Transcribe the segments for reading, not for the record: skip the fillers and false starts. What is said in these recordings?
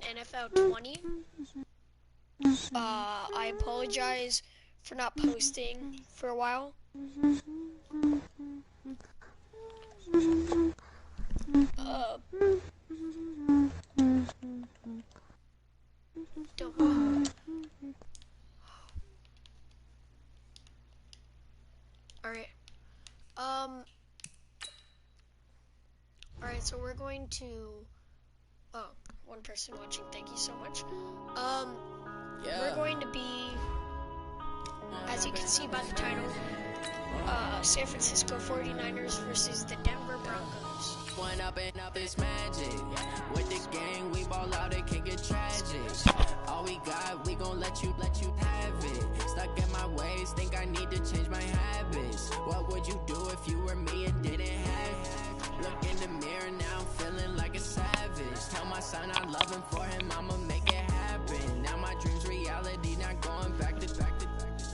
NFL 20. I apologize for not posting for a while. Alright. Alright, so we're going to... Oh, one person watching, thank you so much. We're going to be, as you can see by the title, San Francisco 49ers versus the Denver Broncos. One up and up is magic. With the gang, we ball out, it can get tragic. All we got, we gon' let you have it. Stuck in my ways, think I need to change my habits. What would you do if you were me and didn't have it? Look in the mirror, now I'm feeling like a savage. Tell my son I love him, for him I'ma make it happen. Now my dream's reality, not going back to.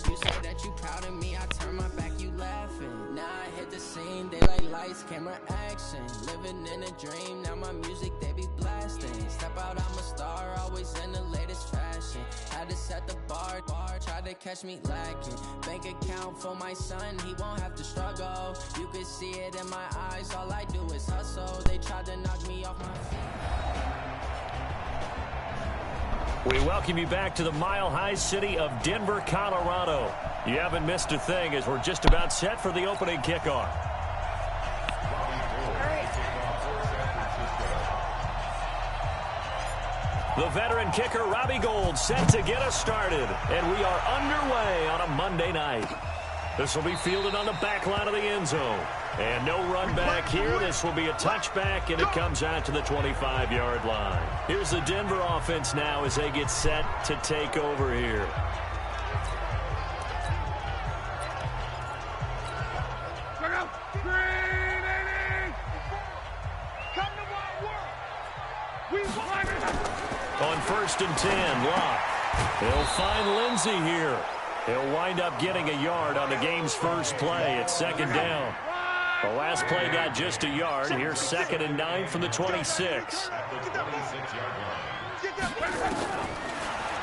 You say that you proud of me, I turn my back, you laughing. Now I hit the scene, they like lights, camera, action. Living in a dream, now my music, they be blasting. Step out, I'm a star, always in the latest fashion. Had to set the bar, try to catch me lacking. Bank account for my son, he won't have to struggle. You can see it in my eyes, all I do is hustle. They tried to knock me off my feet. We welcome you back to the mile-high city of Denver, Colorado. You haven't missed a thing as we're just about set for the opening kickoff. The veteran kicker, Robbie Gould, set to get us started. And we are underway on a Monday night. This will be fielded on the back line of the end zone. And no run back here. This will be a touchback, and it comes out to the 25-yard line. Here's the Denver offense now as they get set to take over here. On 1st and 10, Locke. He'll find Lindsey here. He'll wind up getting a yard on the game's first play at 2nd down. The last play got just a yard. Here's 2nd and 9 from the 26.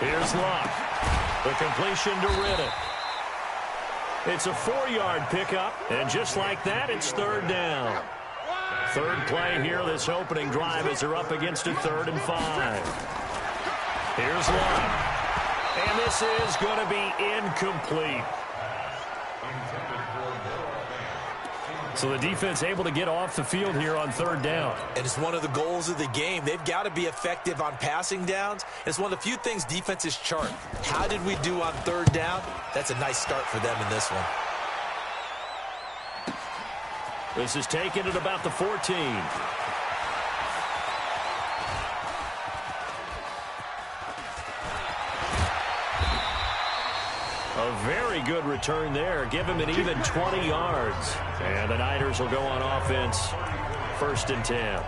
Here's Locke. The completion to Riddick. It's a 4-yard pickup, and just like that, it's 3rd down. Third play here, this opening drive, as they're up against a 3rd and 5. Here's Locke. And this is going to be incomplete. So the defense able to get off the field here on 3rd down. And it's one of the goals of the game. They've got to be effective on passing downs. It's one of the few things defenses chart. How did we do on 3rd down? That's a nice start for them in this one. This is taken at about the 14. A very good return there. Give him an even 20 yards. And the Niners will go on offense. 1st and 10.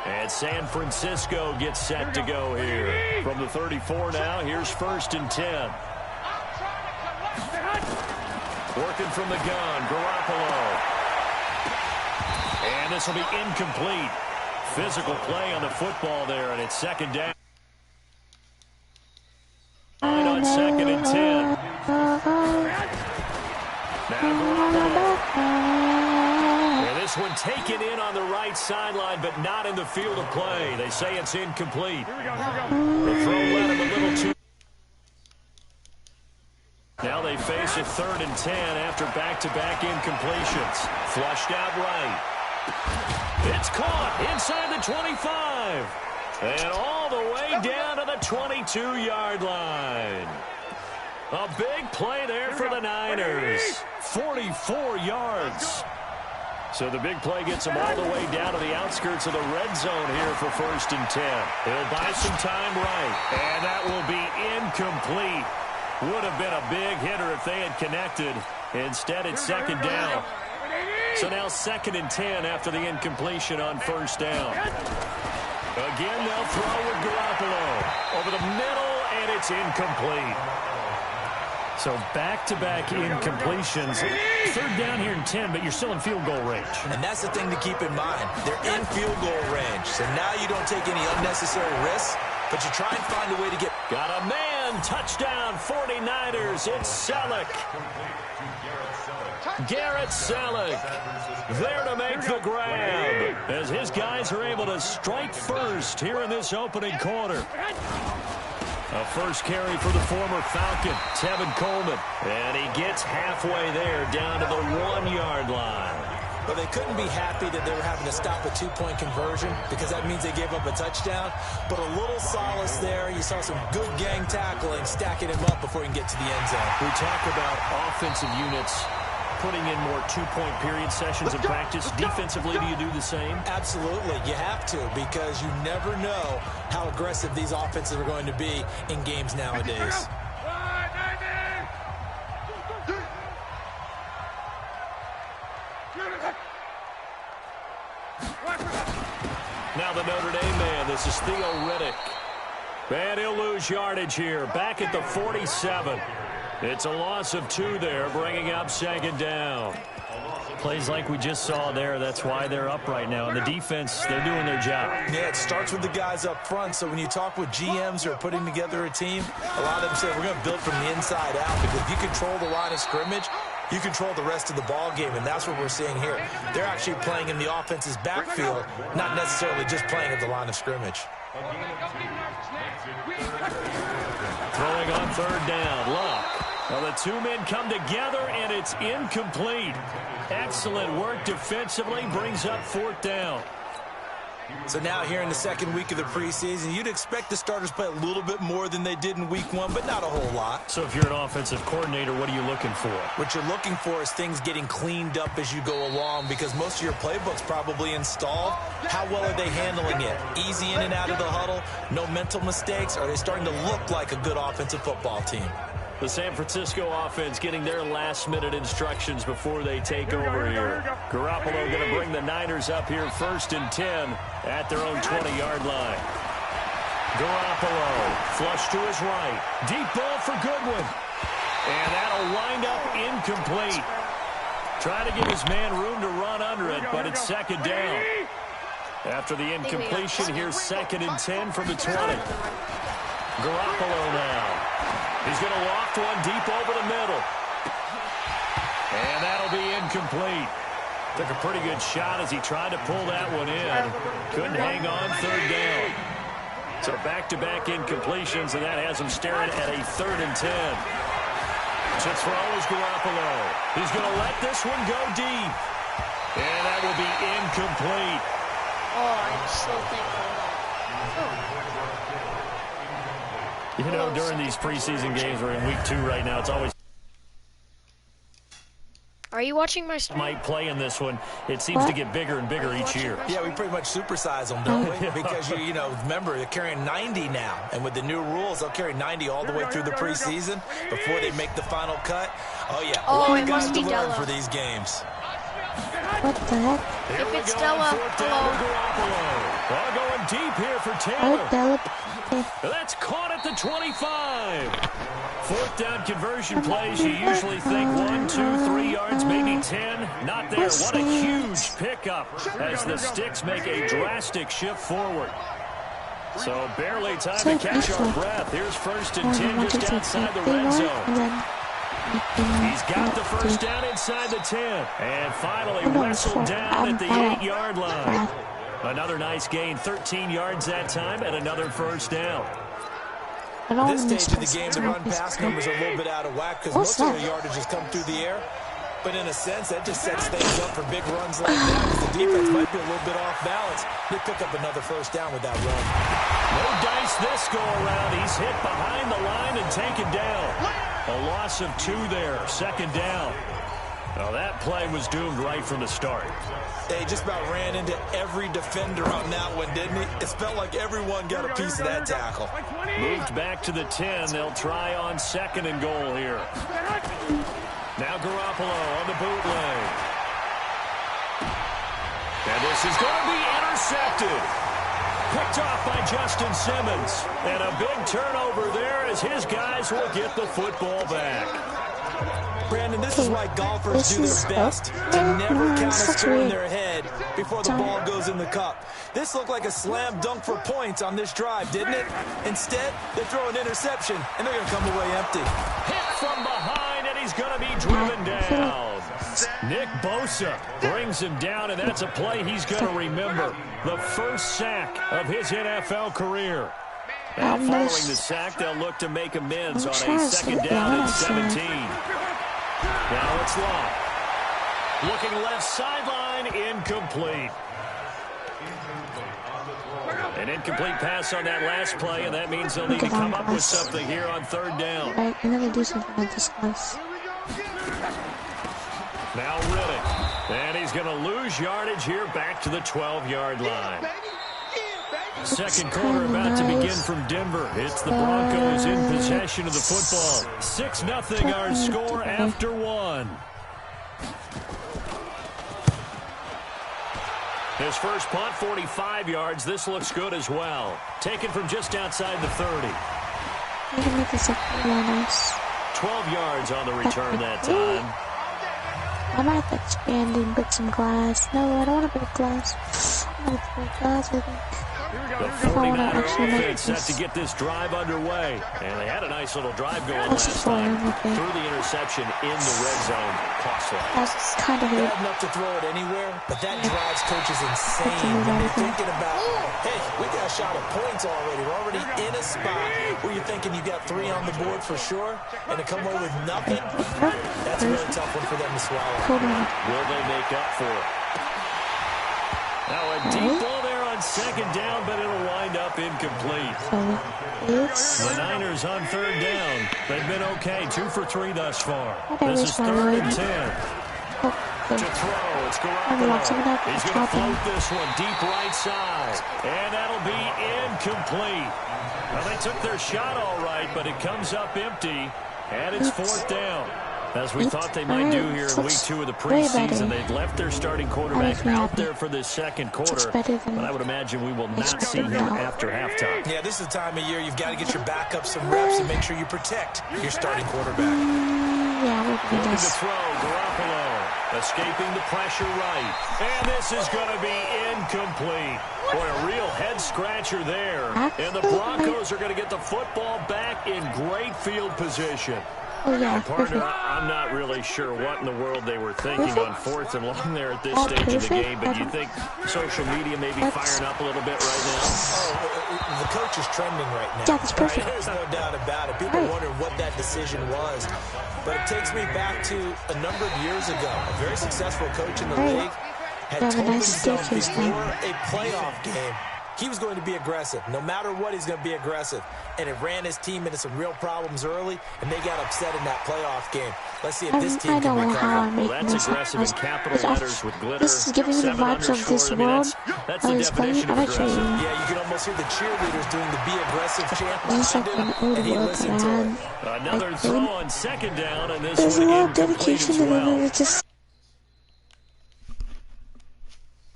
And San Francisco gets set to go here. From the 34 now, here's 1st and 10. Working from the gun, Garoppolo. And this will be incomplete. Physical play on the football there, and it's 2nd down. On 2nd and 10. Now Garoppolo. And this one taken in on the right sideline, but not in the field of play. They say it's incomplete. The throw led him a little too. Now they face a 3rd and 10 after back-to-back incompletions. Flushed out right. It's caught inside the 25. And all the way down to the 22-yard line. A big play there for the Niners. 44 yards. So the big play gets him all the way down to the outskirts of the red zone here for 1st and 10. He'll buy some time right. And that will be incomplete. Would have been a big hitter if they had connected. Instead, it's 2nd down. So now 2nd and 10 after the incompletion on 1st down. Again, they'll throw with Garoppolo. Over the middle, and it's incomplete. So back-to-back incompletions. 3rd down here in 10, but you're still in field goal range. And that's the thing to keep in mind. They're in field goal range. So now you don't take any unnecessary risks. but you try and find a way to get... Got a man, touchdown, 49ers, it's Selleck. Garrett Selleck there to make the grab as his guys are able to strike first here in this opening quarter. A first carry for the former Falcon, Tevin Coleman. And he gets halfway there down to the 1-yard line. Well, they couldn't be happy that they were having to stop a 2-point conversion because that means they gave up a touchdown. But a little solace there. You saw some good gang tackling, stacking him up before he can get to the end zone. We talk about offensive units putting in more 2-point period sessions in practice. Defensively, do you do the same? Absolutely. You have to because you never know how aggressive these offenses are going to be in games nowadays. Now the Notre Dame man, this is Theo Riddick. And he'll lose yardage here, back at the 47. It's a loss of 2 there, bringing up second down. Plays like we just saw there, that's why they're up right now. And the defense, they're doing their job. Yeah, it starts with the guys up front. So when you talk with GMs who are putting together a team, a lot of them say we're going to build from the inside out because if you control the line of scrimmage, you control the rest of the ball game, and that's what we're seeing here. They're actually playing in the offense's backfield, not necessarily just playing at the line of scrimmage. Throwing on third down, Luck. Well, the 2 men come together, and it's incomplete. Excellent work defensively, brings up 4th down. So now here in the second week of the preseason, you'd expect the starters to play a little bit more than they did in week 1, but not a whole lot. So if you're an offensive coordinator, what are you looking for? What you're looking for is things getting cleaned up as you go along because most of your playbook's probably installed. How well are they handling it? Easy in and out of the huddle, no mental mistakes? Are they starting to look like a good offensive football team? The San Francisco offense getting their last-minute instructions before they take over here. Garoppolo going to bring the Niners up here 1st and 10 at their own 20-yard line. Garoppolo, flush to his right. Deep ball for Goodwin. And that'll wind up incomplete. Trying to give his man room to run under it, but it's second down. After the incompletion, here's 2nd and 10 from the 20. Garoppolo now. He's going to loft one deep over the middle. And that'll be incomplete. Took a pretty good shot as he tried to pull that one in. Couldn't hang on, 3rd down. So back-to-back incompletions, and that has him staring at a 3rd and 10. To throw is Garoppolo. He's going to let this one go deep. And that will be incomplete. Oh, I'm so thankful. You know, during these preseason games, we're in week 2 right now, it's always... Are you watching my stream? Might play in this one. It seems to get bigger and bigger each year. Yeah, we pretty much supersize them, don't we? Because, you know, remember, they're carrying 90 now. And with the new rules, they'll carry 90 all the way through the preseason before they make the final cut. Oh, yeah. A lot of guys to learn for these games. What the heck? If it's Della, hello. Ball going deep here for Taylor. Della. That's caught at the 25. 4th down conversion plays, you usually think 1, 2, 3 yards, maybe 10. Not there. What a huge pickup as the Sticks make a drastic shift forward. So barely time to catch our breath. Here's 1st and 10 just outside the red zone. He's got the first down inside the 10. And finally wrestled down at the 8-yard line. Another nice gain, 13 yards that time, and another first down. At this stage of the game, the run-pass numbers are a little bit out of whack because most of the yardage has come through the air. But in a sense, that just sets things up for big runs like that because the defense might be a little bit off balance. They pick up another first down with that run. No dice this go-around. He's hit behind the line and taken down. A loss of 2 there, 2nd down. Now that play was doomed right from the start. They just about ran into every defender on that one, didn't he? It felt like everyone got a piece of that tackle. Moved back to the 10. They'll try on 2nd and goal here. Now Garoppolo on the bootleg. And this is going to be intercepted. Picked off by Justin Simmons. And a big turnover there as his guys will get the football back. Brandon, this is why golfers do their best to never count a score in their head before the ball goes in the cup. This looked like a slam dunk for points on this drive, didn't it? Instead, they throw an interception, and they're going to come away empty. Hit from behind, and he's going to be driven down. Nick Bosa brings him down, and that's a play he's going to remember. The first sack of his NFL career. Now, following the sack, they'll look to make amends on a second down and 17. Now it's long. Looking left sideline, incomplete. An incomplete pass on that last play, and that means they'll need to come up with something here on third down. Right, and then they do something with this class. Now Riddick, and he's going to lose yardage here back to the 12-yard line. Second quarter about to begin from Denver. It's the Broncos in possession of the football. 6-0 our score after one. His first punt, 45 yards. This looks good as well. Taken from just outside the 30. I can make this look really nice. 12 yards on the return that time. I might have to expand and break some glass. No, I don't want to break glass. I want to break glass, I think. The 49er offense set to get this drive underway. And they had a nice little drive going last time. Threw the interception in the red zone. Costly. That's kind of They weird. had enough to throw it anywhere, but that drives coaches insane when they're thinking about, hey, we got a shot at points already. We're already in a spot where you're thinking you got 3 on the board for sure, and to come away with nothing, that's a really tough one for them to swallow. Will they make up for it? Now a deep ball there on second down, but it'll wind up incomplete. The Niners on third down. They've been okay, 2 for 3 thus far. This is 3rd and 10. To throw, it's Garoppolo. He's going to float this one deep right side, and that'll be incomplete. Well, they took their shot all right, but it comes up empty, and it's 4th down. As we thought they might do here in week 2 of the preseason, they've left their starting quarterback out there for this second quarter, but I would imagine we will not see him after halftime. Yeah, this is the time of year you've got to get your backup some reps and make sure you protect your starting quarterback. Yeah, we'll do Looking to this. throw, Garoppolo, escaping the pressure right, and this is going to be incomplete. Boy, a real head-scratcher there, and the Broncos are going to get the football back in great field position. Oh, yeah, Partner, I'm not really sure what in the world they were thinking on 4th and long there at this stage of the game, but you think social media may be firing up a little bit right now? Oh, the coach is trending right now. Yeah, that's perfect. Right? There's no doubt about it. People wonder what that decision was. But it takes me back to a number of years ago. A very successful coach in the league had told himself before a playoff game he was going to be aggressive. No matter what, he's going to be aggressive. And it ran his team into some real problems early, and they got upset in that playoff game. Let's see if this team can recover. Well, that's aggressive in capital letters with glitter. This is giving me the vibes of this world. That's the definition of aggressive. Yeah, you can almost hear the cheerleaders doing the be aggressive chant behind him, and he listened to it. Another throw on second down, and this There's a one lot of incomplete dedication as to well. it. Just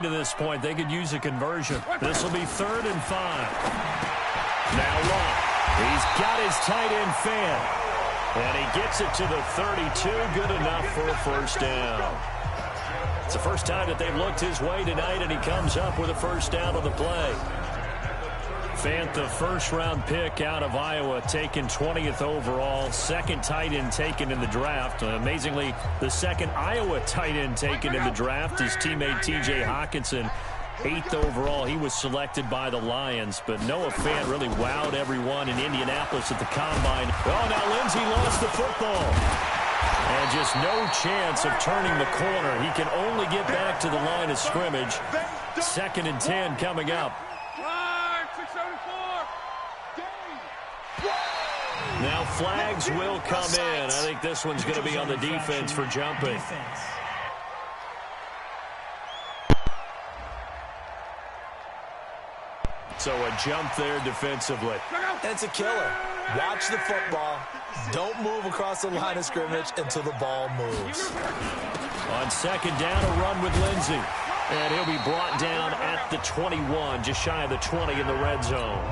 To this point, they could use a conversion. This will be 3rd and 5. Now Love. He's got his tight end fan. And he gets it to the 32. Good enough for a first down. It's the first time that they've looked his way tonight, and he comes up with a first down on the play. Fant, the first-round pick out of Iowa, taken 20th overall, second tight end taken in the draft. Amazingly, the second Iowa tight end taken in the draft, his teammate T.J. Hawkinson, 8th overall. He was selected by the Lions, but Noah Fant really wowed everyone in Indianapolis at the Combine. Oh, now Lindsey lost the football. And just no chance of turning the corner. He can only get back to the line of scrimmage. 2nd and 10 coming up. Now flags will come in. I think this one's going to be on the defense for jumping. So a jump there defensively. And it's a killer. Watch the football. Don't move across the line of scrimmage until the ball moves. On second down, a run with Lindsey. And he'll be brought down at the 21, just shy of the 20 in the red zone.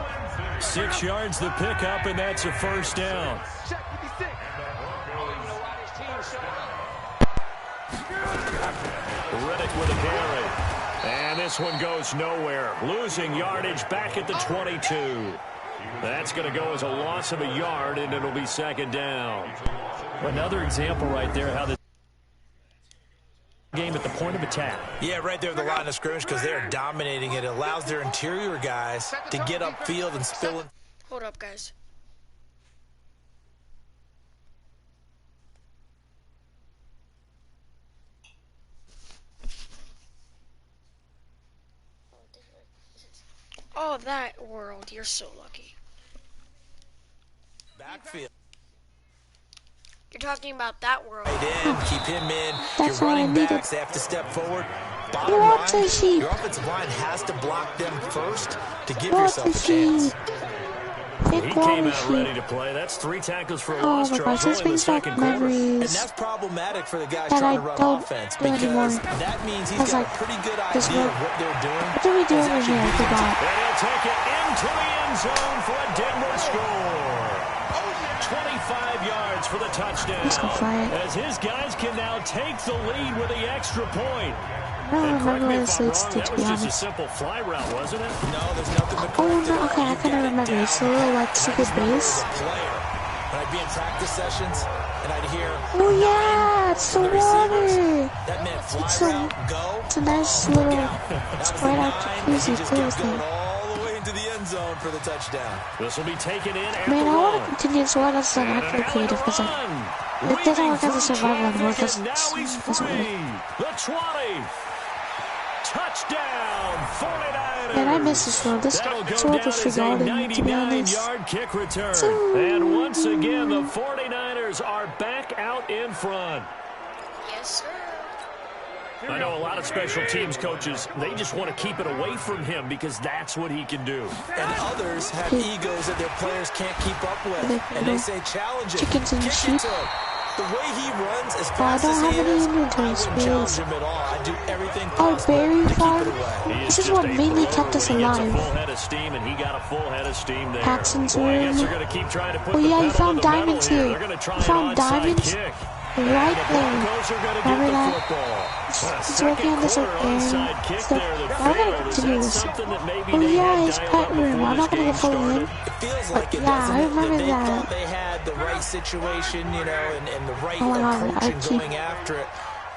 6 yards the pickup, and that's a first down. Riddick with a carry. And this one goes nowhere. Losing yardage back at the 22. That's going to go as a loss of a yard, and it'll be second down. Another example right there how the game at the point of attack. Yeah, right there at the line of scrimmage because they're dominating it. It allows their interior guys to get upfield and spill it. Hold up, guys. Oh, that world. You're so lucky. Backfield. You're talking about that world. Right in, keep him in. That's Your all I running needed. backs, they have to step forward. Bottom What's line, a sheep? your offensive line has to block them first to give What's yourself a a chance. sheep? He Big came water out ready sheep. to play. That's 3 tackles for a Oh loss, my Charles, gosh, this only in the brings back second quarter. And memories. that's problematic for the guys That trying I to run don't offense do anymore. because that means he's That's got like a pretty good this idea work. of what they're doing. What do we do He's over actually here? I beating forgot. And he'll take it into the end zone for a Denver score. 25 yards for the touchdown. Let's go for it. As his guys can now take the lead with the extra point. I don't And correct remember me what if it I'm says, wrong, to that be was just a honest. simple fly route, wasn't it? No, there's nothing to Oh, correct no, it. okay, I You kind got of it remember. down It's a little, like, pat. I secret just remember base. as a player, when I'd be in practice sessions, and I'd hear, Oh, yeah, it's the water. that meant fly It's a- route, go. It's a nice Look little out. That was the spread out 9, and jacuzzi he just kept thing. going all the way into the end zone for the touchdown. This will be taken in at Man, the I want to one. continue to run as an And actor an creative because it doesn't work as a survival anymore. It doesn't, Now he's doesn't work. free. The 20. Touchdown, 49ers. Man, I miss this world. This That'll go world down was as a forgotten, to be honest. 99-yard kick return. So- And once again, the 49ers are back out in front. Yes, sir. I know a lot of special teams coaches, they just want to keep it away from him because that's what he can do. And others have egos that their players can't keep up with. And they say, challenge it. Chickens and Kick sheep. it to him. The way he runs as I fast don't as have he any is, I inventory wouldn't challenge space. him at all. I'd do everything Oh, possible berry to keep farm? it away. He This is just what a mainly blower kept us when he gets alive. a full head of steam, and he got a full head of steam there. Paxton's Boy, I guess room. they're going to keep trying to put Oh the yeah, you pedal to found the metal diamonds here. here. They're going to try You an found onside diamonds kick. right The there. Broncos are going to get Remember the that? football. It's working on this Second quarter area. onside kick So, there that I'm gonna failed. Is continue that this. something that maybe Oh they yeah, had his dialed pet up room. before I'm this not gonna game go fully in. started? It feels like it, Yeah, doesn't I it? remember They that. thought they had the right situation, you know, and the right Oh my God, approach I in keep going after it.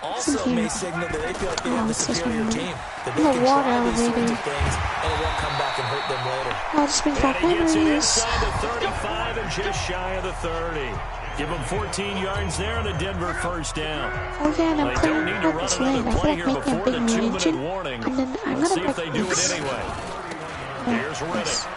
Also thinking- may signal that they feel like they have the it's just superior gonna- team. That they the can water try these sorts elevator. of things, and it won't come back and hurt them later. Oh, this brings And back he gets it memories. inside the 35 and just shy of the 30. Give him 14 yards there and a Denver first down. Oh yeah, and They I'm don't putting need to run purpose another lane. I play feel here like making a before the big 2-minute mansion, warning. and then I'm Let's gonna see if break they do it this. anyway. Here's Riddick.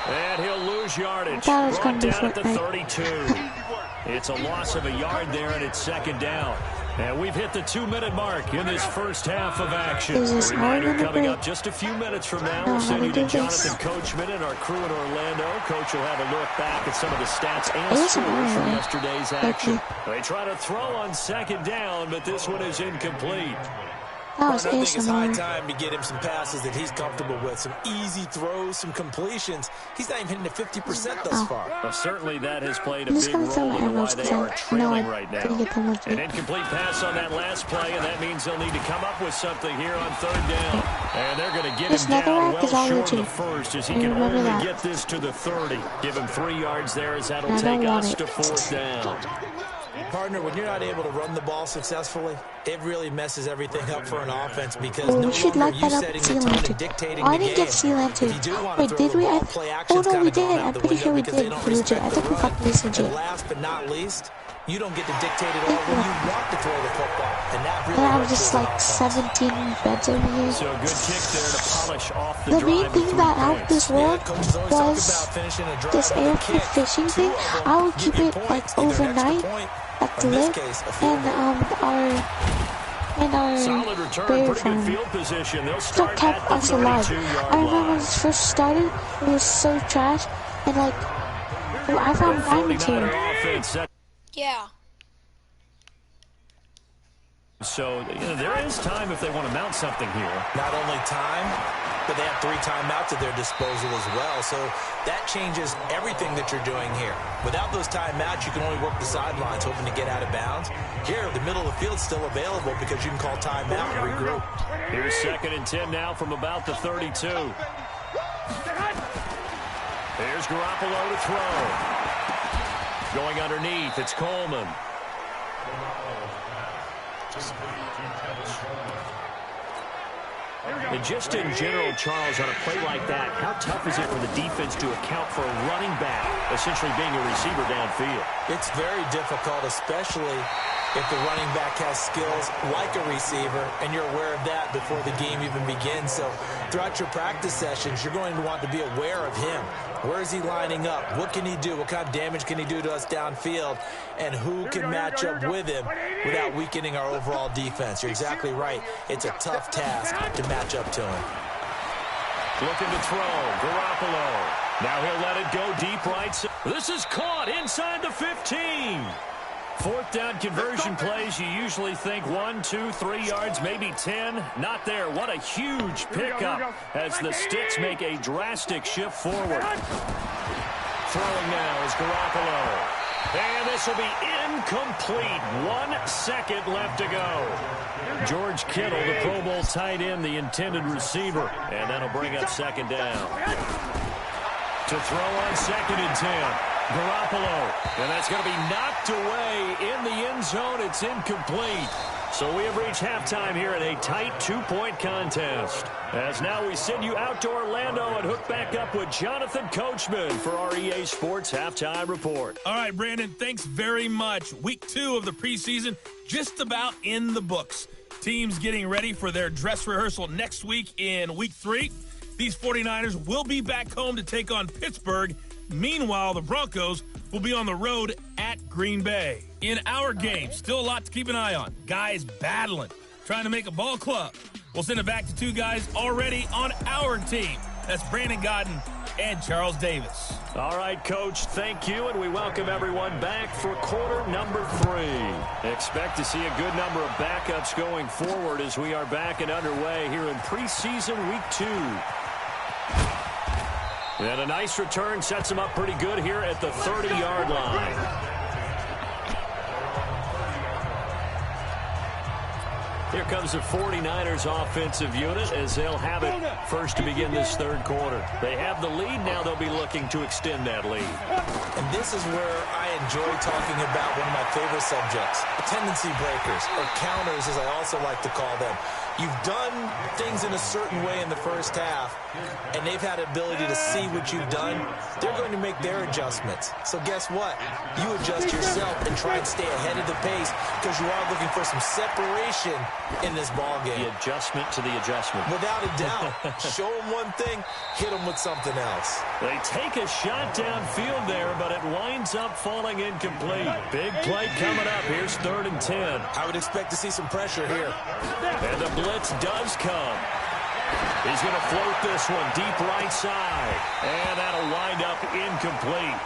And he'll lose yardage. I thought it was Brought gonna be down at the Fortnite. 32. It's a loss of a yard there, and it's second down. And we've hit the 2-minute mark in this first half of action. Is this A reminder all gonna coming be? up just a few minutes from now. No, We'll send how you do to we do this? Jonathan Coachman and our crew in Orlando. Coach will have a look back at some of the stats and It scores isn't from really. yesterday's action. They try to throw on second down, but this one is incomplete. That was I think it's high ASMR. time to get him some passes that he's comfortable with, some easy throws, some completions. He's not even hitting the 50% thus Oh. far. Well, certainly that has played a I'm just big gonna throw role my in why arrows they because are I know trailing I right now. didn't get them much. An incomplete pass on that last play, and that means they'll need to come up with something here on third down. And they're going to get This him down netherrack well is all short of the legit. first as he I can remember only that. get this to the 30. Give him 3 yards there as that'll I take don't want us it. to fourth down. Partner, when you're not able to run the ball successfully, it really messes everything up for an offense because Oh, no we should longer light you that up setting with the tone Sealand. and dictating Oh, I the didn't game. get Sealand too. If you do want to Wait, throw did the we? ball, Oh play action's no, we kinda gone did. out I'm the pretty window sure we because they did. don't Legit. respect I the think we run. got this legit. And last but not least, you don't get to dictate it all when you want to throw the football, and that really And I'm hurts you just as an like offense. 17 beds over here. So a good kick there to polish off the The drive main with thing 3 that helped points. this world Yeah, coaches always talk was about finishing a drive this with a air kick. fishing Two thing. of them I would get keep you it points, like either an extra overnight point, at the or in this lip case, a field and Solid our return, berry pretty farm. good field position. They'll Still start kept at the us alive. 32-yard I remember when line. it first started, it was so trash, and like I found diamonds 49er here. offense set. Yeah. So, there is time if they want to mount something here. Not only time, but they have 3 timeouts at their disposal as well. So that changes everything that you're doing here. Without those timeouts, you can only work the sidelines, hoping to get out of bounds. Here, the middle of the field's still available because you can call timeout and regroup. Here's 2nd and 10 now from about the 32. Here's Garoppolo to throw. Going underneath, it's Coleman. And just in general, Charles, on a play like that, how tough is it for the defense to account for a running back essentially being a receiver downfield? It's very difficult, especially if the running back has skills like a receiver, and you're aware of that before the game even begins. So throughout your practice sessions, you're going to want to be aware of him. Where is he lining up? What can he do? What kind of damage can he do to us downfield? And who can match up with him without weakening our overall defense? You're exactly right. It's a tough task to match up to him. Looking to throw, Garoppolo. Now he'll let it go deep right. This is caught inside the 15. 4th down conversion plays, you usually think 1, 2, 3 yards, maybe 10. Not there. What a huge pickup as the Sticks make a drastic shift forward. Throwing now is Garoppolo. And this will be incomplete. 1 second left to go. George Kittle, the Pro Bowl tight end, the intended receiver. And that'll bring up 2nd down. To throw on 2nd and 10. Garoppolo, and that's going to be knocked away in the end zone. It's incomplete. So we have reached halftime here in a tight 2-point contest. As now we send you out to Orlando and hook back up with Jonathan Coachman for our EA Sports Halftime Report. All right, Brandon, thanks very much. Week 2 of the preseason just about in the books. Teams getting ready for their dress rehearsal next week in Week 3. These 49ers will be back home to take on Pittsburgh. Meanwhile, the Broncos will be on the road at Green Bay. In our game, still a lot to keep an eye on. Guys battling, trying to make a ball club. We'll send it back to 2 guys already on our team. That's Brandon Godden and Charles Davis. All right, Coach, thank you, and we welcome everyone back for quarter number 3. Expect to see a good number of backups going forward as we are back and underway here in preseason week 2. And a nice return sets him up pretty good here at the 30-yard line. Here comes the 49ers offensive unit as they'll have it first to begin this 3rd quarter. They have the lead. Now they'll be looking to extend that lead. And this is where I enjoy talking about one of my favorite subjects, tendency breakers, or counters as I also like to call them. You've done things in a certain way in the first half, and they've had the ability to see what you've done. They're going to make their adjustments. So guess what? You adjust yourself and try and stay ahead of the pace because you are looking for some separation in this ball game. The adjustment to the adjustment. Without a doubt. Show them one thing, hit them with something else. They take a shot downfield there, but it winds up falling incomplete. Big play coming up. Here's 3rd and 10. I would expect to see some pressure here. And the blitz does come. He's going to float this one deep right side. And that'll wind up incomplete.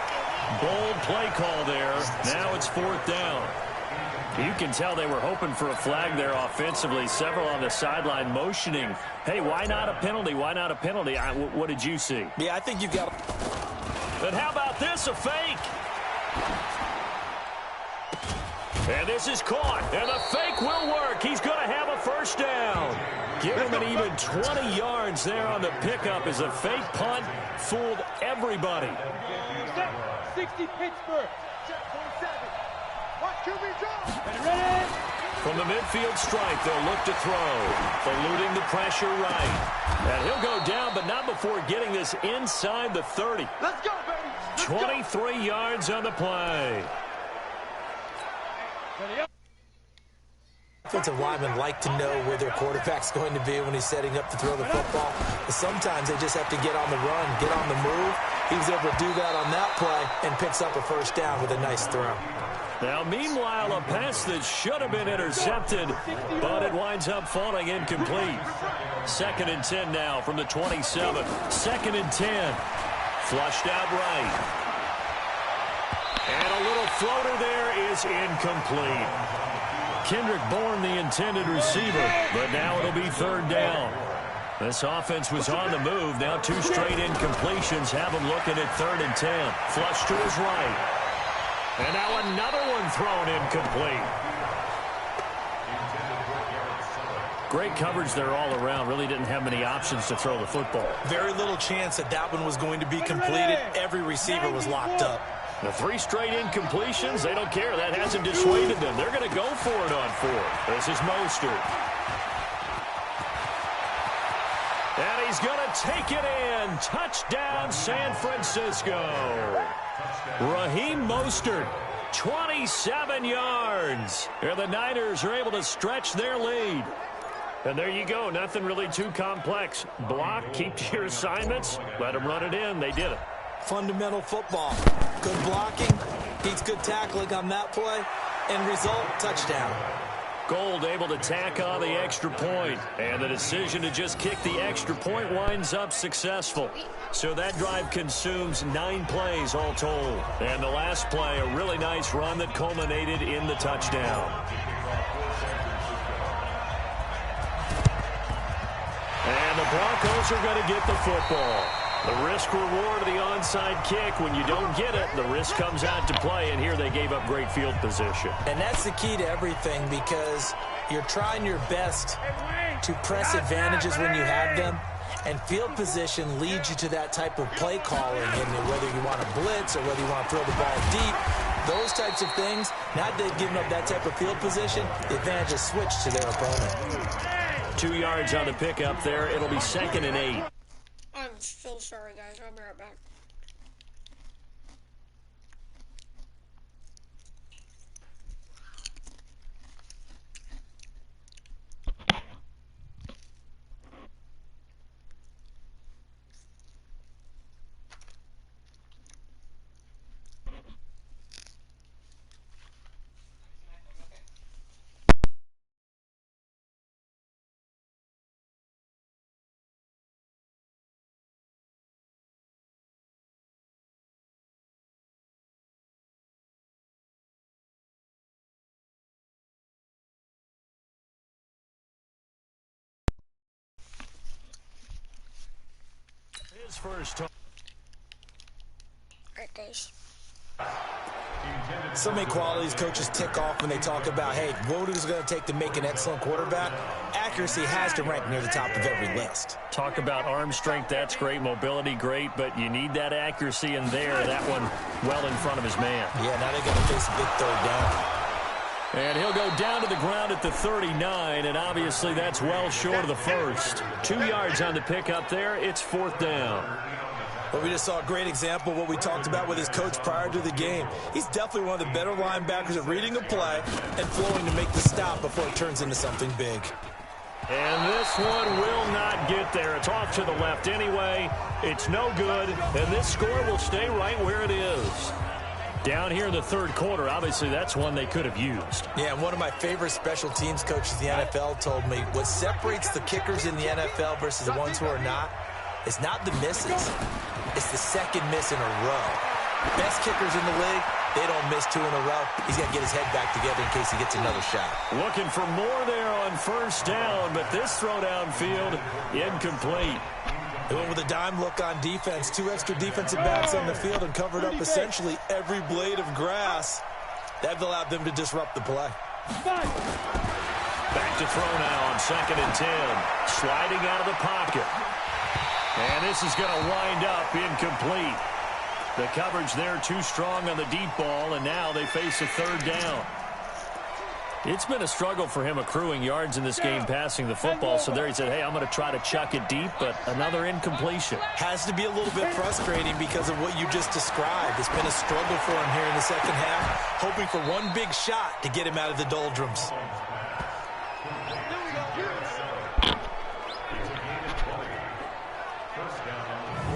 Bold play call there. Now it's 4th down. You can tell they were hoping for a flag there offensively. Several on the sideline motioning. Hey, why not a penalty? Why not a penalty? What did you see? Yeah, I think you've got... But how about this? A fake. And this is caught. And the fake will work. He's going to have a 1st down. Give him an even 20 yards there on the pickup as a fake punt fooled everybody. 60 Pittsburgh. From the midfield stripe, they'll look to throw. Eluding the pressure right. And he'll go down, but not before getting this inside the 30. Let's go, baby. 23 yards on the play. Offensive linemen like to know where their quarterback's going to be when he's setting up to throw the football. But sometimes they just have to get on the run, get on the move. He was able to do that on that play and picks up a 1st down with a nice throw. Now, meanwhile, a pass that should have been intercepted, but it winds up falling incomplete. 2nd and 10 now from the 27. 2nd and 10. Flushed out right. And a little floater there is incomplete. Kendrick Bourne, the intended receiver, but now it'll be 3rd down. This offense was on the move. Now 2 straight incompletions have him looking at 3rd and 10. Flush to his right. And now another one thrown incomplete. Great coverage there all around. Really didn't have many options to throw the football. Very little chance that that one was going to be completed. Every receiver was locked up. The 3 straight incompletions, they don't care. That hasn't dissuaded them. They're going to go for it on 4th. This is Mostert. And he's going to take it in. Touchdown, San Francisco. Raheem Mostert, 27 yards. And the Niners are able to stretch their lead. And there you go. Nothing really too complex. Block, keep to your assignments, let them run it in. They did it. Fundamental football. Good blocking, beats good tackling on that play. End result, touchdown. Gold able to tack on the extra point, and the decision to just kick the extra point winds up successful. So that drive consumes 9 plays all told. And the last play, a really nice run that culminated in the touchdown. And the Broncos are going to get the football. The risk-reward of the onside kick, when you don't get it, the risk comes out to play, and here they gave up great field position. And that's the key to everything, because you're trying your best to press advantages when you have them, and field position leads you to that type of play calling, and whether you want to blitz or whether you want to throw the ball deep, those types of things. Now that they've given up that type of field position, the advantage is switched to their opponent. 2 yards on the pickup there. It'll be 2nd and 8. I'm so sorry, guys. I'll be right back. His first time. Alright, guys. So many qualities coaches tick off when they talk about, hey, what is it going to take to make an excellent quarterback? Accuracy has to rank near the top of every list. Talk about arm strength, that's great. Mobility, great, but you need that accuracy in there. That one well in front of his man. Yeah, now they're going to face a big 3rd down. And he'll go down to the ground at the 39, and obviously that's well short of the first. 2 yards on the pickup there. It's 4th down. But we just saw a great example of what we talked about with his coach prior to the game. He's definitely one of the better linebackers at reading a play and flowing to make the stop before it turns into something big. And this one will not get there. It's off to the left anyway. It's no good, and this score will stay right where it is. Down here in the 3rd quarter, obviously that's one they could have used. Yeah, one of my favorite special teams coaches in the NFL told me what separates the kickers in the NFL versus the ones who are not is not the misses. It's the second miss in a row. Best kickers in the league, they don't miss 2 in a row. He's got to get his head back together in case he gets another shot. Looking for more there on 1st down, but this throw downfield, incomplete. They went with a dime look on defense. 2 extra defensive backs on the field and covered up essentially every blade of grass. That allowed them to disrupt the play. Back to throw now on 2nd and 10. Sliding out of the pocket. And this is going to wind up incomplete. The coverage there too strong on the deep ball, and now they face a 3rd down. It's been a struggle for him accruing yards in this game passing the football. So there he said, hey, I'm going to try to chuck it deep, but another incompletion. Has to be a little bit frustrating because of what you just described. It's been a struggle for him here in the 2nd half, hoping for one big shot to get him out of the doldrums.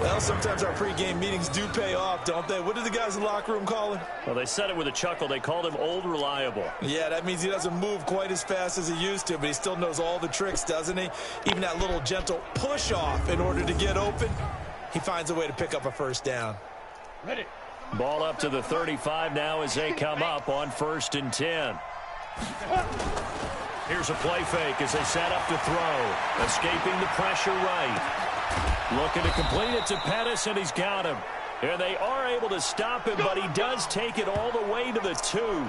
Well, sometimes our pregame meetings do pay off, don't they? What did the guys in the locker room call him? Well, they said it with a chuckle. They called him Old Reliable. Yeah, that means he doesn't move quite as fast as he used to, but he still knows all the tricks, doesn't he? Even that little gentle push-off in order to get open, he finds a way to pick up a 1st down. Ready. Ball up to the 35 now as they come up on 1st and 10. Here's a play fake as they set up to throw. Escaping the pressure right. Looking to complete it to Pettis, and he's got him. And they are able to stop him, but he does take it all the way to the 2.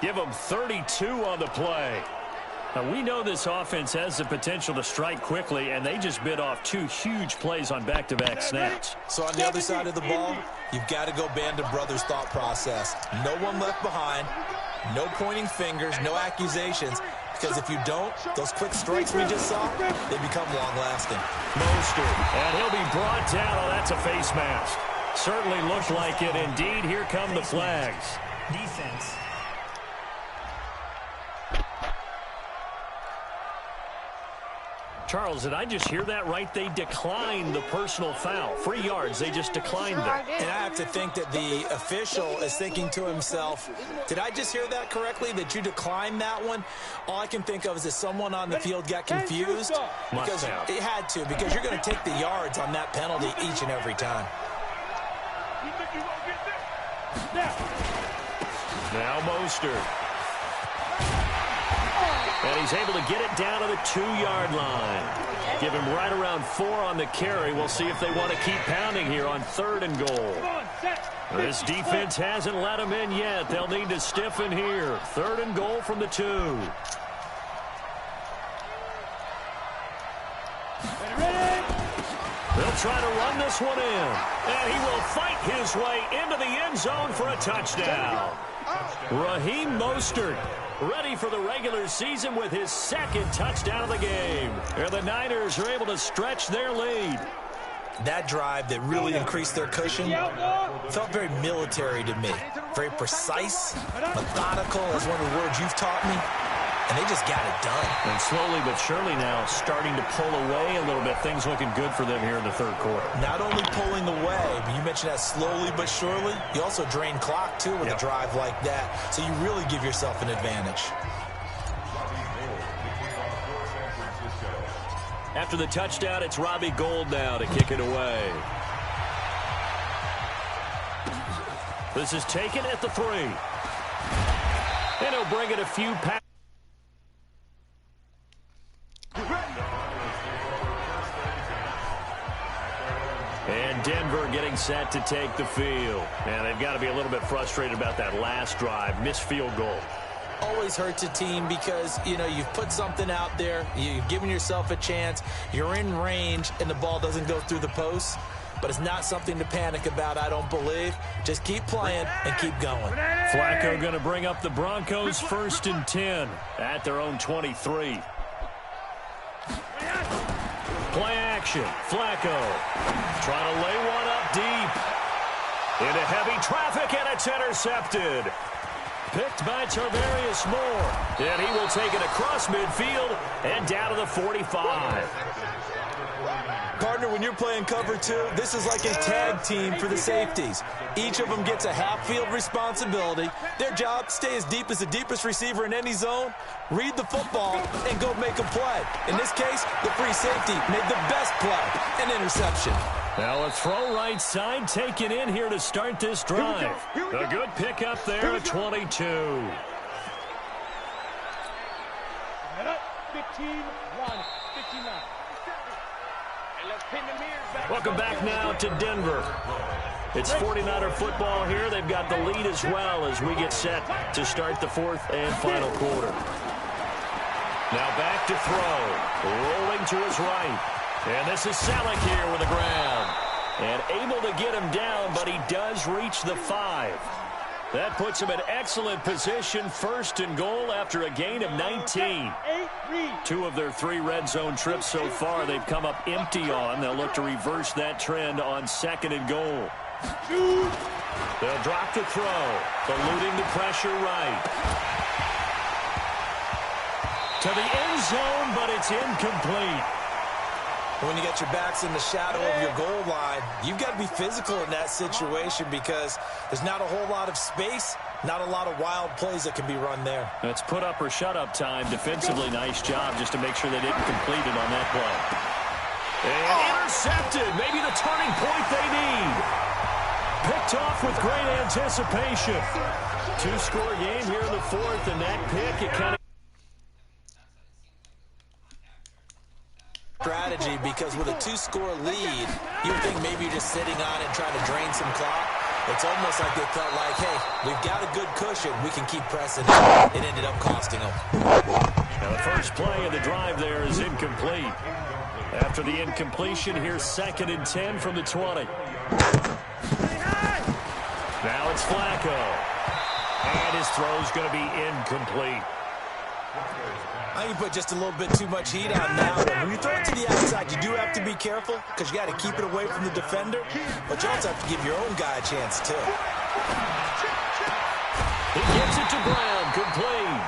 Give him 32 on the play. Now, we know this offense has the potential to strike quickly, and they just bit off 2 huge plays on back-to-back snaps. So on the other side of the ball, you've got to go Band of Brothers thought process. No one left behind, no pointing fingers, no accusations, because if you don't, those quick strikes we just saw, they become long-lasting. Mostert, and he'll be brought down. Oh, that's a face mask. Certainly looked like it. Indeed, here come the flags. Defense. Charles, did I just hear that right? They declined the personal foul. 3 yards, they just declined them. And I have to think that the official is thinking to himself, did I just hear that correctly, that you declined that one? All I can think of is that someone on the field got confused. Because it had to, because you're going to take the yards on that penalty each and every time. Now Mostert. And he's able to get it down to the 2-yard line. Give him right around 4 on the carry. We'll see if they want to keep pounding here on 3rd and goal. This defense hasn't let him in yet. They'll need to stiffen here. 3rd and goal from the 2. They'll try to run this one in. And he will fight his way into the end zone for a touchdown. Raheem Mostert, ready for the regular season with his 2nd touchdown of the game. And the Niners are able to stretch their lead. That drive that really increased their cushion felt very military to me. Very precise, methodical, as one of the words you've taught me. And they just got it done. And slowly but surely now starting to pull away a little bit. Things looking good for them here in the 3rd quarter. Not only pulling away, but you mentioned that slowly but surely. You also drain clock, too, with a drive like that. So you really give yourself an advantage. After the touchdown, it's Robbie Gould now to kick it away. This is taken at the 3. And he'll bring it a few passes. And Denver getting set to take the field. And they've got to be a little bit frustrated about that last drive. Missed field goal. Always hurts a team because, you know, you've put something out there. You've given yourself a chance. You're in range, and the ball doesn't go through the post. But it's not something to panic about, I don't believe. Just keep playing and keep going. Flacco going to bring up the Broncos 1st and 10 at their own 23. Play action. Flacco trying to lay one up deep. Into heavy traffic, and it's intercepted. Picked by Tarvarius Moore. And he will take it across midfield and down to the 45. Partner, when you're playing cover 2, this is like a tag team for the safeties. Each of them gets a half-field responsibility. Their job, stay as deep as the deepest receiver in any zone, read the football, and go make a play. In this case, the free safety made the best play, an interception. Now a throw right side taken in here to start this drive. A good pickup there at 22. 15, 59. Welcome back now to Denver. It's 49er football here. They've got the lead as well as we get set to start the 4th and final quarter. Now back to throw. Rolling to his right. And this is Selleck here with the ground. And able to get him down, but he does reach the 5. That puts him in excellent position, 1st and goal after a gain of 19. 2 of their 3 red zone trips so far they've come up empty on. They'll look to reverse that trend on 2nd and goal. They'll drop the throw, eluding the pressure right. To the end zone, but it's incomplete. When you got your backs in the shadow of your goal line, you've got to be physical in that situation because there's not a whole lot of space, not a lot of wild plays that can be run there. That's put up or shut up time. Defensively, nice job just to make sure they didn't complete it on that play. And intercepted. Maybe the turning point they need. Picked off with great anticipation. 2-score game here in the 4th, and that pick, it kind of... strategy because with a 2-score lead, you would think maybe you're just sitting on it and trying to drain some clock. It's almost like they felt like, hey, we've got a good cushion. We can keep pressing it. It ended up costing them. Now the first play of the drive there is incomplete. After the incompletion, here's 2nd and 10 from the 20. Now it's Flacco. And his throw's going to be incomplete. I think you put just a little bit too much heat on that one. When you throw it to the outside, you do have to be careful because you got to keep it away from the defender, but you also have to give your own guy a chance, too. He gets it to Brown, complete.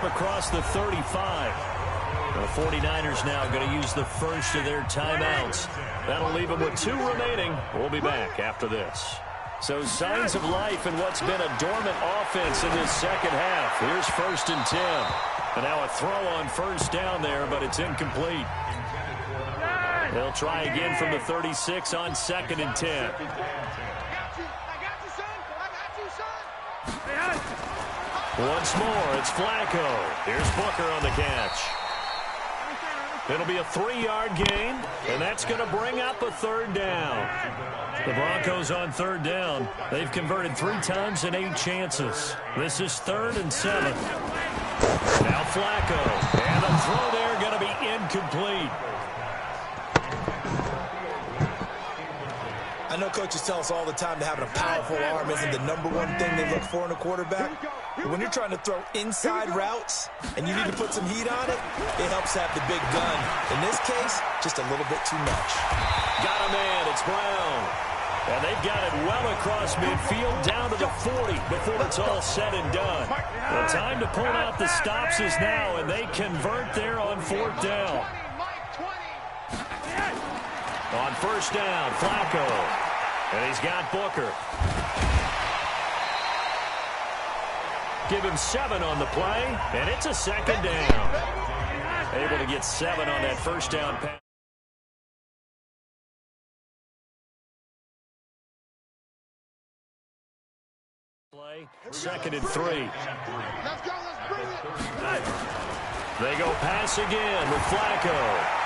Across the 35. The 49ers now going to use the first of their timeouts. That'll leave them with 2 remaining. We'll be back after this. So signs of life in what's been a dormant offense in this second half. Here's 1st and 10. And now a throw on first down there, but it's incomplete. They'll try again from the 36 on 2nd and 10. Once more, it's Flacco. Here's Booker on the catch. It'll be a 3-yard gain, and that's going to bring up a 3rd down. The Broncos on 3rd down. They've converted 3 times in 8 chances. This is 3rd and 7. Now Flacco, and the throw there going to be incomplete. I know coaches tell us all the time that having a powerful arm isn't the #1 thing they look for in a quarterback. But when you're trying to throw inside routes and you need to put some heat on it, it helps have the big gun. In this case, just a little bit too much. Got a man, it's Brown. And they've got it well across midfield down to the 40 before it's all said and done. The time to pull out the stops is now, and they convert there on 4th down. On 1st down, Flacco. And he's got Booker. Give him 7 on the play, and it's a 2nd down. Able to get 7 on that 1st down pass. Play, 2nd and 3. They go pass again with Flacco.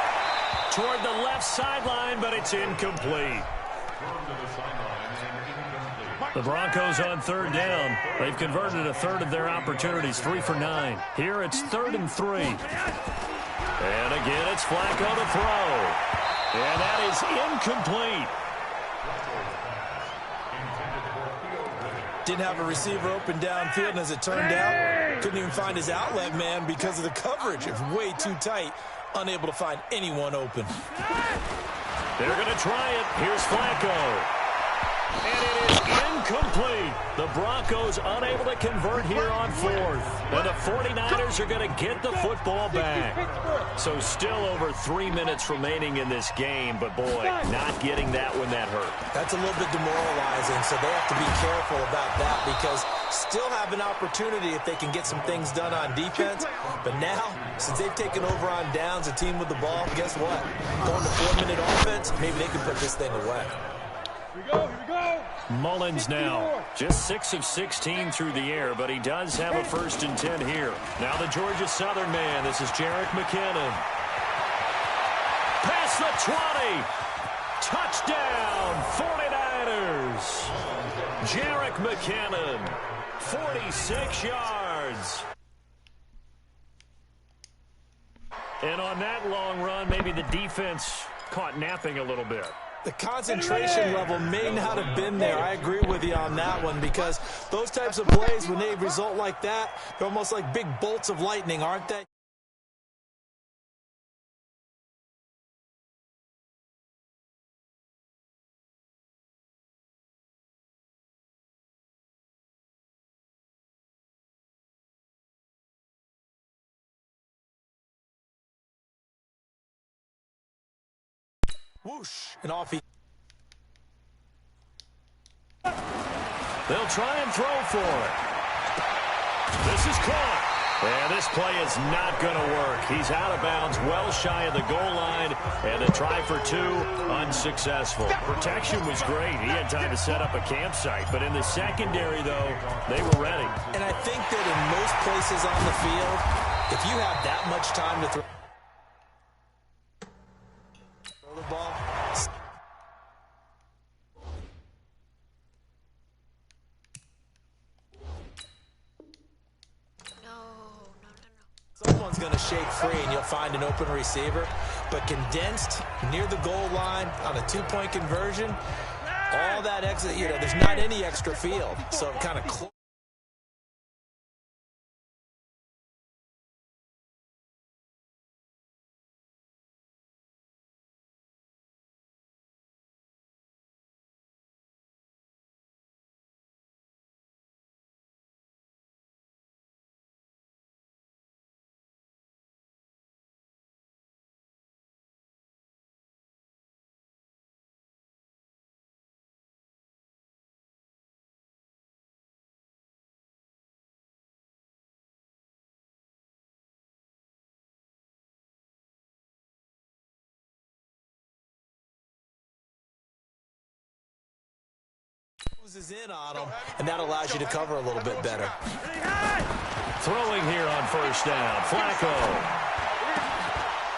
Toward the left sideline, but it's incomplete. The Broncos on 3rd down. They've converted a 1/3 of their opportunities, 3 for 9. Here it's 3rd and 3. And again, it's Flacco to throw. And that is incomplete. Didn't have a receiver open downfield, and as it turned out, couldn't even find his outlet man because of the coverage. It's way too tight. Unable to find anyone open. They're going to try it. Here's Flacco. And it is incomplete. The Broncos unable to convert here on 4th. And the 49ers are going to get the football back. So still over 3 minutes remaining in this game. But, boy, not getting that when that hurt. That's a little bit demoralizing, so they have to be careful about that because still have an opportunity if they can get some things done on defense. But now, since they've taken over on downs, a team with the ball, guess what? Going to 4-minute offense, maybe they can put this thing away. Here we go. Mullins now just 6 of 16 through the air, but he does have a 1st and 10 here. Now the Georgia Southern man. This is Jerick McKinnon. Past the 20. Touchdown, 49ers. Jerick McKinnon, 46 yards. And on that long run, maybe the defense caught napping a little bit. The concentration level may not have been there. I agree with you on that one because those types of plays, when they result like that, they're almost like big bolts of lightning, aren't they? Whoosh, and off he... They'll try and throw for it. This is caught. And this play is not going to work. He's out of bounds, well shy of the goal line, and a try for 2, unsuccessful. Protection was great. He had time to set up a campsite, but in the secondary, though, they were ready. And I think that in most places on the field, if you have that much time to throw... is going to shake free and you'll find an open receiver. But condensed near the goal line on a two-point conversion, all that exit, there's not any extra field. So it kind of close. Is in on them, and that allows you to cover a little bit better. Throwing here on first down, Flacco.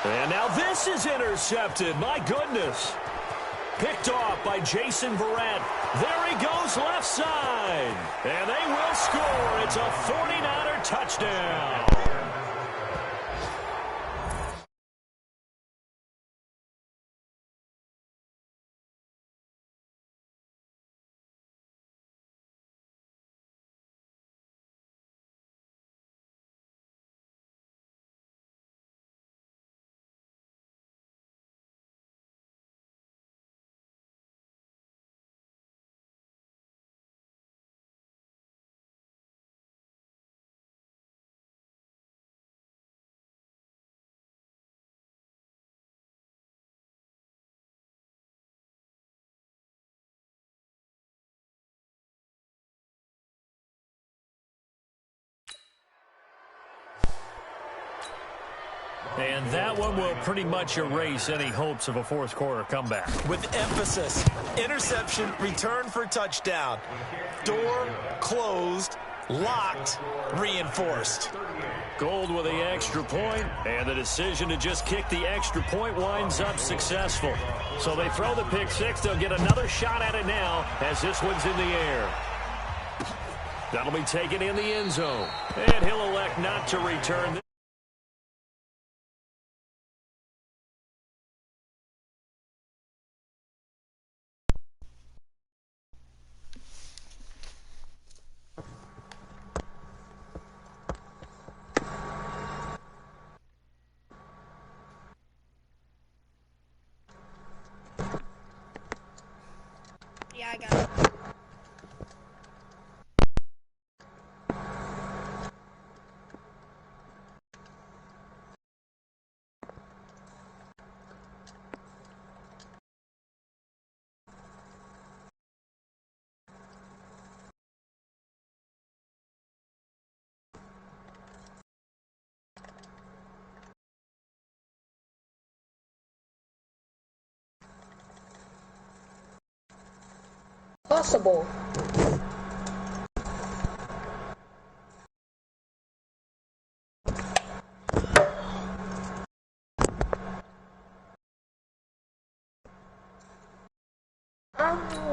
And now this is intercepted. My goodness. Picked off by Jason Verrett. There he goes left side. And they will score. It's a 49er touchdown. And that one will pretty much erase any hopes of a fourth quarter comeback. With emphasis, interception, return for touchdown. Door closed, locked, reinforced. Gold with the extra point, and the decision to just kick the extra point winds up successful. So they throw the pick six. They'll get another shot at it now as this one's in the air. That'll be taken in the end zone. And he'll elect not to return. Yeah, I got it. Possible.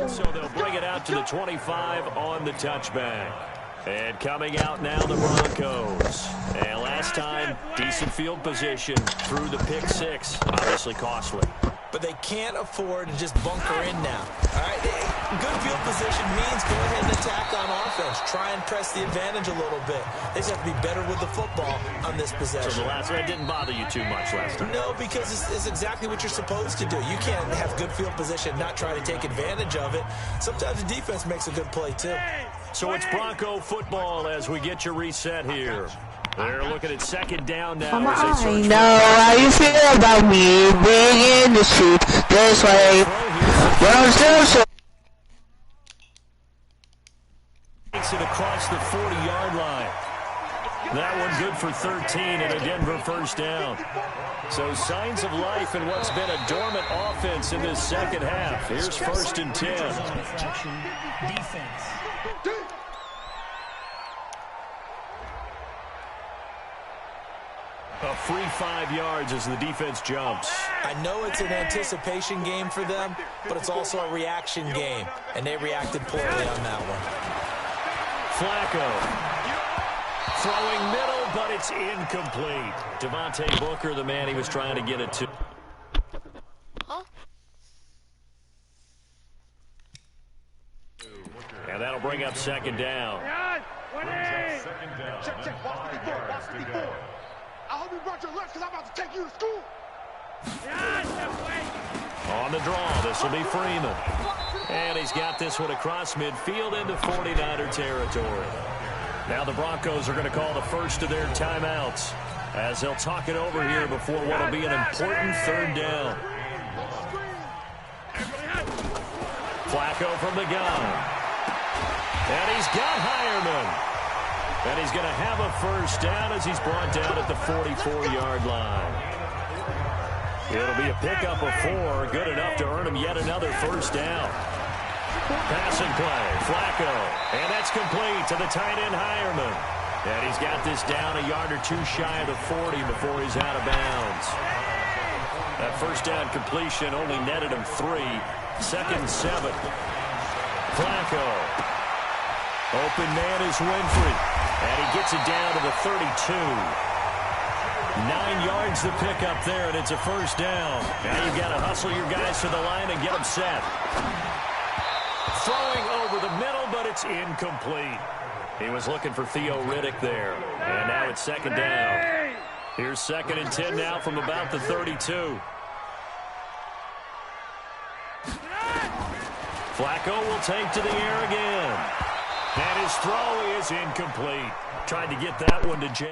So they'll bring it out to the 25 on the touchback. And coming out now, the Broncos. And last time, decent field position through the pick six. Obviously costly. But they can't afford to just bunker in now. All right, good field position means go ahead and attack on offense. Try and press the advantage a little bit. They just have to be better with the football on this possession. So the last one didn't bother you too much last time? No, because it's exactly what you're supposed to do. You can't have good field position and not try to take advantage of it. Sometimes the defense makes a good play, too. So it's Bronco football as we get your reset here. They're looking at second down now. I know how you feel about me being in the street this way. But I'm still so. Takes it across the 40-yard line. That one good for 13 and a Denver first down. So signs of life in what's been a dormant offense in this second half. Here's first and 10. Defense. A free 5 yards as the defense jumps. I know it's an anticipation game for them, but it's also a reaction game, and they reacted poorly on that one. Flacco Throwing middle, but it's incomplete. Devontae Booker, the man he was trying to get it to. Huh? And that'll bring up second down. Check. Watch 54. I hope you brought your lunch because I'm about to take you to school. On the draw, this will be Freeman. And he's got this one across midfield into 49er territory. Now the Broncos are going to call the first of their timeouts as they'll talk it over here before what will be an important third down. Flacco from the gun. And he's got Hireman. And he's going to have a first down as he's brought down at the 44-yard line. It'll be a pickup of 4, good enough to earn him yet another first down. Passing play, Flacco, and that's complete to the tight end Hireman. And he's got this down a yard or two shy of the 40 before he's out of bounds. That first down completion only netted him 3. Second and 7. Flacco. Open man is Winfrey. And he gets it down to the 32. 9 yards to pick up there, and it's a first down. Now you've got to hustle your guys to the line and get them set. Throwing over the middle, but it's incomplete. He was looking for Theo Riddick there. And now it's second down. Here's second and 10 now from about the 32. Flacco will take to the air again. And his throw is incomplete. Tried to get that one to Jay.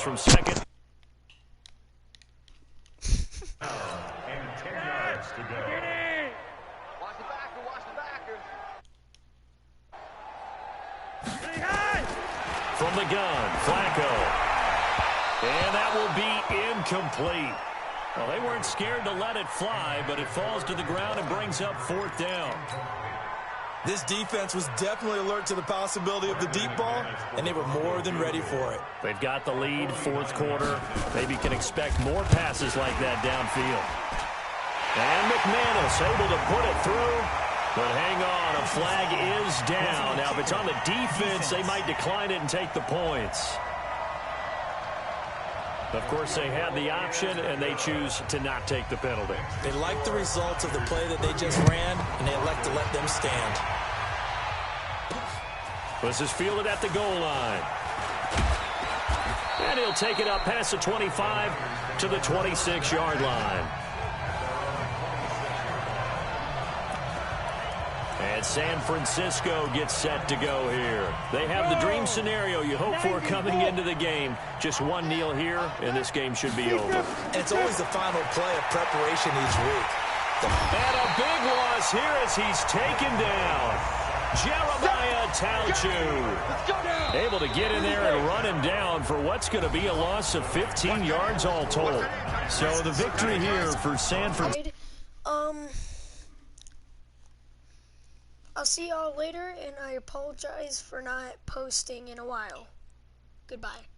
From second. And 10 yards to go. Watch the backer. From the gun, Flacco. And that will be incomplete. Well, they weren't scared to let it fly, but it falls to the ground and brings up fourth down. This defense was definitely alert to the possibility of the deep ball, and they were more than ready for it. They've got the lead, fourth quarter. Maybe can expect more passes like that downfield. And McManus able to put it through. But hang on, a flag is down. Now, if it's on the defense, they might decline it and take the points. Of course, they have the option, and they choose to not take the penalty. They like the results of the play that they just ran, and they elect to let them stand. This is fielded at the goal line. And he'll take it up past the 25 to the 26-yard line. And San Francisco gets set to go here. They have the dream scenario you hope for coming into the game. Just one kneel here, and this game should be over. And it's always the final play of preparation each week. And a big loss here as he's taken down. Jeremiah Tauchu able to get in there and run him down for what's going to be a loss of 15 yards all told. So the victory here for San Francisco. I'll see y'all later, and I apologize for not posting in a while. Goodbye.